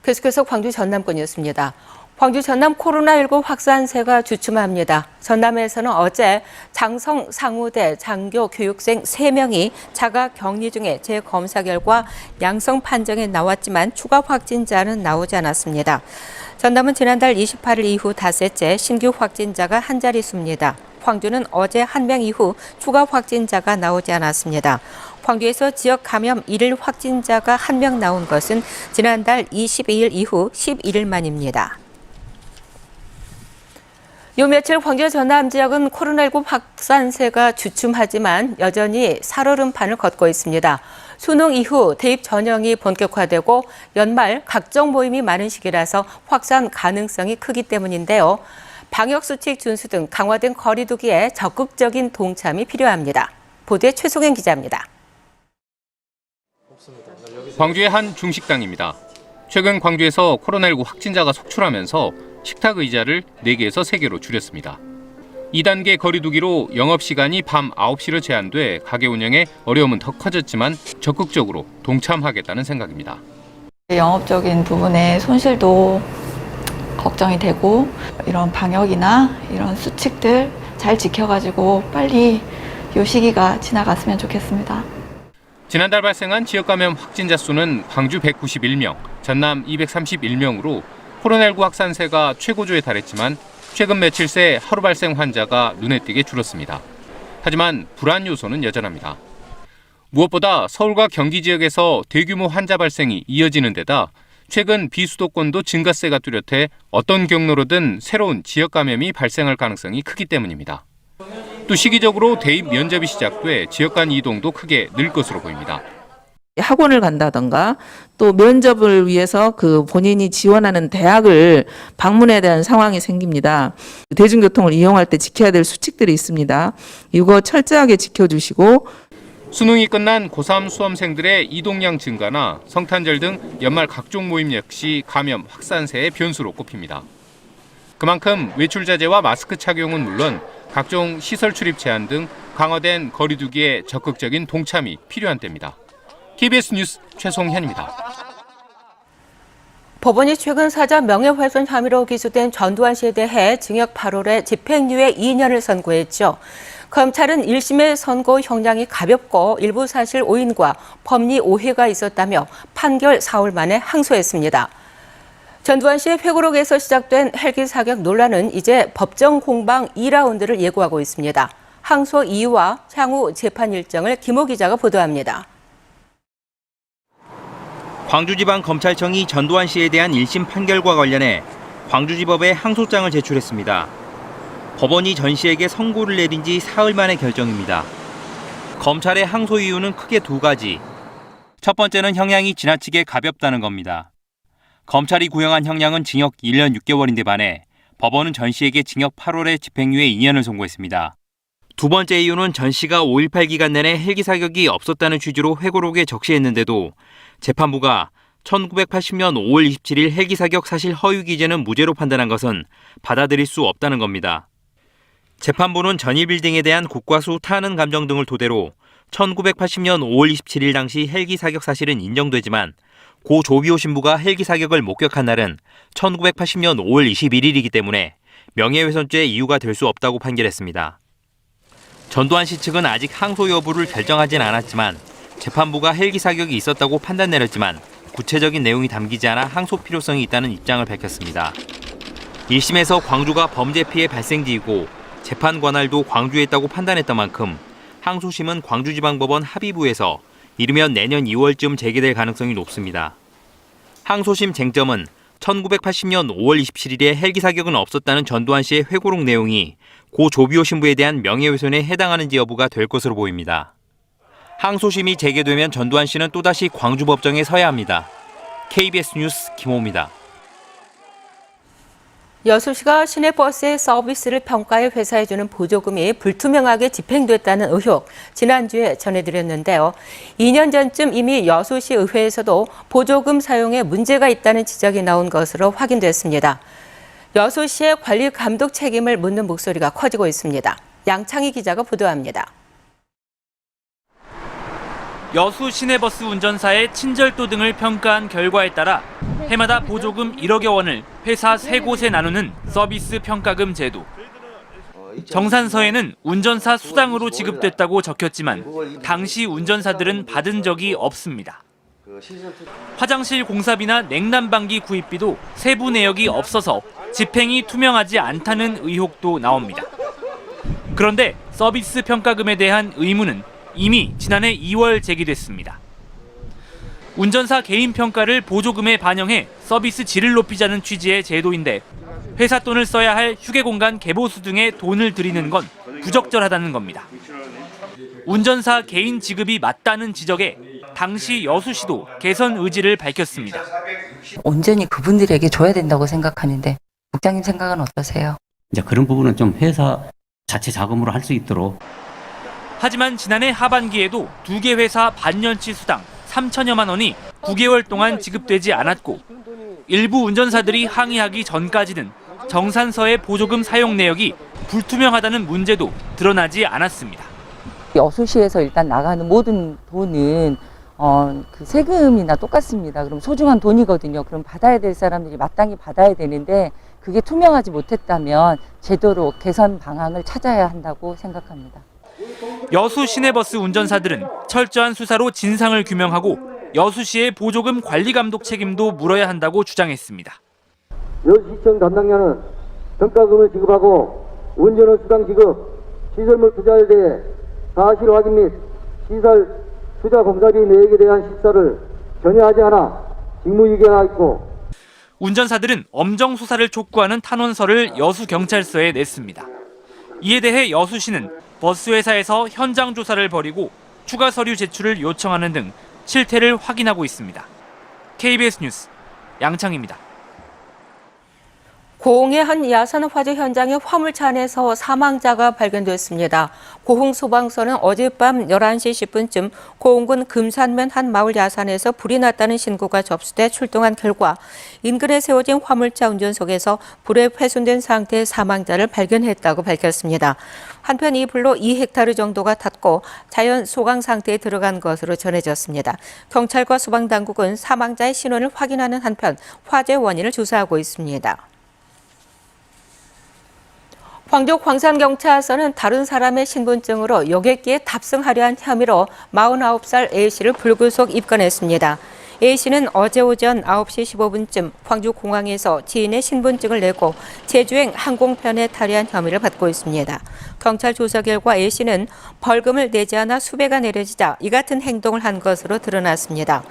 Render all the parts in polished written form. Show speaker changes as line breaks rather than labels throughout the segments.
계속해서 광주 전남권이었습니다. 광주 전남 코로나19 확산세가 주춤합니다. 전남에서는 어제 장성 상무대 장교 교육생 3명이 자가 격리 중에 재검사 결과 양성 판정이 나왔지만 추가 확진자는 나오지 않았습니다. 전남은 지난달 28일 이후 닷새째 신규 확진자가 한 자릿수입니다. 광주는 어제 1명 이후 추가 확진자가 나오지 않았습니다. 광주에서 지역 감염 1일 확진자가 1명 나온 것은 지난달 22일 이후 11일 만입니다. 요 며칠 광주 전남 지역은 코로나19 확산세가 주춤하지만 여전히 살얼음판을 걷고 있습니다. 수능 이후 대입 전형이 본격화되고 연말 각종 모임이 많은 시기라서 확산 가능성이 크기 때문인데요. 방역수칙 준수 등 강화된 거리 두기에 적극적인 동참이 필요합니다. 보도에 최송현 기자입니다.
광주의 한 중식당입니다. 최근 광주에서 코로나19 확진자가 속출하면서 식탁 의자를 4개에서 3개로 줄였습니다. 2단계 거리 두기로 영업시간이 밤 9시로 제한돼 가게 운영에 어려움은 더 커졌지만 적극적으로 동참하겠다는 생각입니다.
영업적인 부분에 손실도 걱정이 되고 이런 방역이나 이런 수칙들 잘 지켜가지고 빨리 이 시기가 지나갔으면 좋겠습니다.
지난달 발생한 지역 감염 확진자 수는 광주 191명, 전남 231명으로 코로나19 확산세가 최고조에 달했지만 최근 며칠 새 하루 발생 환자가 눈에 띄게 줄었습니다. 하지만 불안 요소는 여전합니다. 무엇보다 서울과 경기 지역에서 대규모 환자 발생이 이어지는 데다 최근 비수도권도 증가세가 뚜렷해 어떤 경로로든 새로운 지역 감염이 발생할 가능성이 크기 때문입니다. 또 시기적으로 대입 면접이 시작돼 지역 간 이동도 크게 늘 것으로 보입니다.
학원을 간다던가 또 면접을 위해서 그 본인이 지원하는 대학을 방문해야 되는 상황이 생깁니다. 대중교통을 이용할 때 지켜야 될 수칙들이 있습니다. 이거 철저하게 지켜주시고
수능이 끝난 고3 수험생들의 이동량 증가나 성탄절 등 연말 각종 모임 역시 감염 확산세의 변수로 꼽힙니다. 그만큼 외출 자제와 마스크 착용은 물론 각종 시설 출입 제한 등 강화된 거리 두기에 적극적인 동참이 필요한 때입니다. KBS 뉴스 최송현입니다.
법원이 최근 사자 명예훼손 혐의로 기소된 전두환 씨에 대해 징역 8월에 집행유예 2년을 선고했죠. 검찰은 1심의 선고 형량이 가볍고 일부 사실 오인과 법리 오해가 있었다며 판결 4월 만에 항소했습니다. 전두환 씨의 회고록에서 시작된 헬기 사격 논란은 이제 법정 공방 2라운드를 예고하고 있습니다. 항소 이유와 향후 재판 일정을 김호 기자가 보도합니다.
광주지방검찰청이 전두환 씨에 대한 1심 판결과 관련해 광주지법에 항소장을 제출했습니다. 법원이 전 씨에게 선고를 내린 지 사흘 만의 결정입니다. 검찰의 항소 이유는 크게 2가지. 첫 번째는 형량이 지나치게 가볍다는 겁니다. 검찰이 구형한 형량은 징역 1년 6개월인데 반해 법원은 전 씨에게 징역 8월에 집행유예 2년을 선고했습니다. 두 번째 이유는 전 씨가 5.18 기간 내내 헬기 사격이 없었다는 취지로 회고록에 적시했는데도 재판부가 1980년 5월 27일 헬기 사격 사실 허위 기재는 무죄로 판단한 것은 받아들일 수 없다는 겁니다. 재판부는 전일 빌딩에 대한 국과수 타는 감정 등을 토대로 1980년 5월 27일 당시 헬기 사격 사실은 인정되지만 고 조비오 신부가 헬기 사격을 목격한 날은 1980년 5월 21일이기 때문에 명예훼손죄 이유가 될 수 없다고 판결했습니다. 전두환 씨 측은 아직 항소 여부를 결정하진 않았지만 재판부가 헬기 사격이 있었다고 판단 내렸지만 구체적인 내용이 담기지 않아 항소 필요성이 있다는 입장을 밝혔습니다. 1심에서 광주가 범죄 피해 발생지이고 재판 관할도 광주에 있다고 판단했던 만큼 항소심은 광주지방법원 합의부에서 이르면 내년 2월쯤 재개될 가능성이 높습니다. 항소심 쟁점은 1980년 5월 27일에 헬기 사격은 없었다는 전두환 씨의 회고록 내용이 고 조비오 신부에 대한 명예훼손에 해당하는지 여부가 될 것으로 보입니다. 항소심이 재개되면 전두환 씨는 또다시 광주법정에 서야 합니다. KBS 뉴스 김호입니다.
여수시가 시내버스의 서비스를 평가해 회사에 주는 보조금이 불투명하게 집행됐다는 의혹 지난주에 전해드렸는데요. 2년 전쯤 이미 여수시 의회에서도 보조금 사용에 문제가 있다는 지적이 나온 것으로 확인됐습니다. 여수시의 관리 감독 책임을 묻는 목소리가 커지고 있습니다. 양창희 기자가 보도합니다.
여수 시내버스 운전사의 친절도 등을 평가한 결과에 따라 해마다 보조금 1억여 원을 회사 3곳에 나누는 서비스 평가금 제도. 정산서에는 운전사 수당으로 지급됐다고 적혔지만 당시 운전사들은 받은 적이 없습니다. 화장실 공사비나 냉난방기 구입비도 세부 내역이 없어서 집행이 투명하지 않다는 의혹도 나옵니다. 그런데 서비스 평가금에 대한 의무는 이미 지난해 2월 제기됐습니다. 운전사 개인 평가를 보조금에 반영해 서비스 질을 높이자는 취지의 제도인데 회사 돈을 써야 할 휴게공간 개보수 등에 돈을 들이는 건 부적절하다는 겁니다. 운전사 개인 지급이 맞다는 지적에 당시 여수시도 개선 의지를 밝혔습니다.
온전히 그분들에게 줘야 된다고 생각하는데 국장님 생각은 어떠세요?
이제 그런 부분은 좀 회사 자체 자금으로 할 수 있도록.
하지만 지난해 하반기에도 2개 회사 반년치 수당 3천여만 원이 9개월 동안 지급되지 않았고 일부 운전사들이 항의하기 전까지는 정산서의 보조금 사용 내역이 불투명하다는 문제도 드러나지 않았습니다.
여수시에서 일단 나가는 모든 돈은 그 세금이나 똑같습니다. 그럼 소중한 돈이거든요. 그럼 받아야 될 사람들이 마땅히 받아야 되는데 그게 투명하지 못했다면 제도로 개선 방향을 찾아야 한다고 생각합니다.
여수 시내버스 운전사들은 철저한 수사로 진상을 규명하고 여수시의 보조금 관리 감독 책임도 물어야 한다고 주장했습니다.
여수시청 담당자는 평가금을 지급하고 운전원 수당 지급, 시설물 투자에 대해 사실 확인 및 시설 투자 공사비 내역에 대한 실사를 전혀 하지 않아 직무유기하였고
운전사들은 엄정 수사를 촉구하는 탄원서를 여수경찰서에 냈습니다. 이에 대해 여수시는 버스회사에서 현장 조사를 벌이고 추가 서류 제출을 요청하는 등 실태를 확인하고 있습니다. KBS 뉴스 양창입니다.
고흥의 한 야산 화재 현장에 화물차 안에서 사망자가 발견됐습니다. 고흥 소방서는 어젯밤 11시 10분쯤 고흥군 금산면 한 마을 야산에서 불이 났다는 신고가 접수돼 출동한 결과 인근에 세워진 화물차 운전석에서 불에 훼손된 상태의 사망자를 발견했다고 밝혔습니다. 한편 이 불로 2헥타르 정도가 탔고 자연 소강 상태에 들어간 것으로 전해졌습니다. 경찰과 소방당국은 사망자의 신원을 확인하는 한편 화재 원인을 조사하고 있습니다. 광주 광산경찰서는 다른 사람의 신분증으로 여객기에 탑승하려 한 혐의로 49살 A씨를 불구속 입건했습니다. A씨는 어제 오전 9시 15분쯤 광주공항에서 지인의 신분증을 내고 제주행 항공편에 탈의한 혐의를 받고 있습니다. 경찰 조사 결과 A씨는 벌금을 내지 않아 수배가 내려지자 이 같은 행동을 한 것으로 드러났습니다.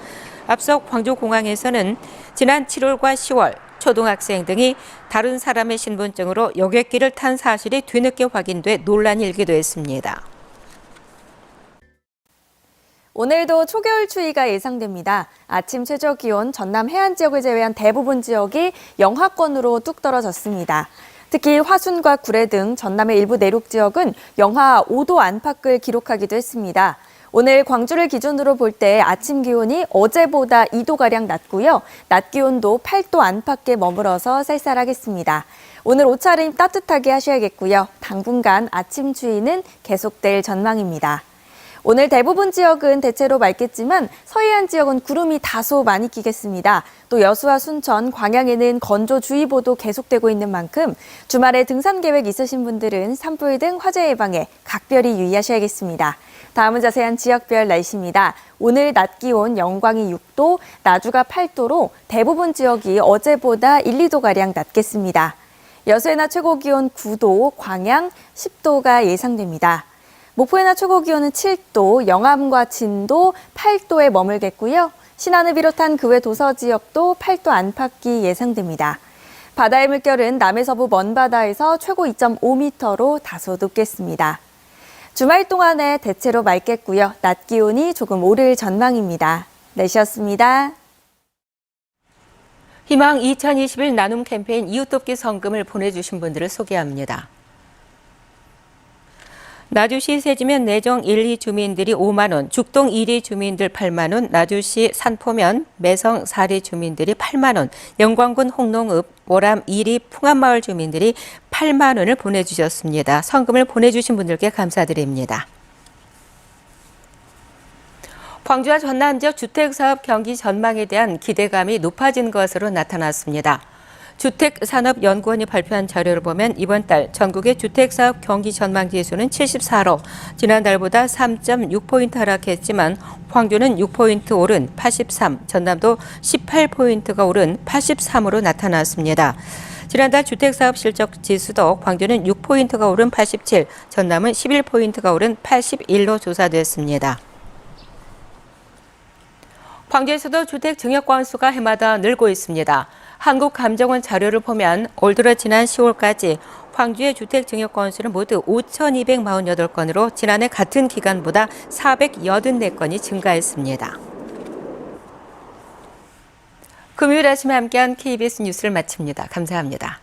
앞서 광주공항에서는 지난 7월과 10월 초등학생 등이 다른 사람의 신분증으로 여객기를 탄 사실이 뒤늦게 확인돼 논란이 일기도 했습니다.
오늘도 초겨울 추위가 예상됩니다. 아침 최저 기온 전남 해안 지역을 제외한 대부분 지역이 영하권으로 뚝 떨어졌습니다. 특히 화순과 구례 등 전남의 일부 내륙 지역은 영하 5도 안팎을 기록하기도 했습니다. 오늘 광주를 기준으로 볼 때 아침 기온이 어제보다 2도가량 낮고요. 낮 기온도 8도 안팎에 머물어서 쌀쌀하겠습니다. 오늘 옷차림 따뜻하게 하셔야겠고요. 당분간 아침 추위는 계속될 전망입니다. 오늘 대부분 지역은 대체로 맑겠지만 서해안 지역은 구름이 다소 많이 끼겠습니다. 또 여수와 순천, 광양에는 건조주의보도 계속되고 있는 만큼 주말에 등산 계획 있으신 분들은 산불 등 화재 예방에 각별히 유의하셔야겠습니다. 다음은 자세한 지역별 날씨입니다. 오늘 낮 기온 영광이 6도, 나주가 8도로 대부분 지역이 어제보다 1, 2도가량 낮겠습니다. 여수의 낮 최고 기온 9도, 광양 10도가 예상됩니다. 목포의 낮 최고 기온은 7도, 영암과 진도 8도에 머물겠고요. 신안을 비롯한 그 외 도서 지역도 8도 안팎이 예상됩니다. 바다의 물결은 남해서부 먼바다에서 최고 2.5m로 다소 높겠습니다. 주말 동안에 대체로 맑겠고요. 낮 기온이 조금 오를 전망입니다. 날씨였습니다.
희망 2021 나눔 캠페인 이웃돕기 성금을 보내주신 분들을 소개합니다. 나주시 세지면 내정 1, 2 주민들이 5만 원, 죽동 1리 주민들 8만 원, 나주시 산포면 매성 4리 주민들이 8만 원, 영광군 홍농읍 오람 2리 풍암마을 주민들이 8만 원을 보내주셨습니다. 성금을 보내주신 분들께 감사드립니다. 광주와 전남 지역 주택사업 경기 전망에 대한 기대감이 높아진 것으로 나타났습니다. 주택산업연구원이 발표한 자료를 보면 이번 달 전국의 주택사업 경기 전망 지수는 74로 지난달보다 3.6포인트 하락했지만 광주는 6포인트 오른 83, 전남도 18포인트가 오른 83으로 나타났습니다. 지난달 주택사업 실적 지수도 광주는 6포인트가 오른 87, 전남은 11포인트가 오른 81로 조사됐습니다. 광주에서도 주택 증여 건수가 해마다 늘고 있습니다. 한국감정원 자료를 보면 올 들어 지난 10월까지 광주의 주택 증여 건수는 모두 5,248건으로 지난해 같은 기간보다 484건이 증가했습니다. 금요일 아침에 함께한 KBS 뉴스를 마칩니다. 감사합니다.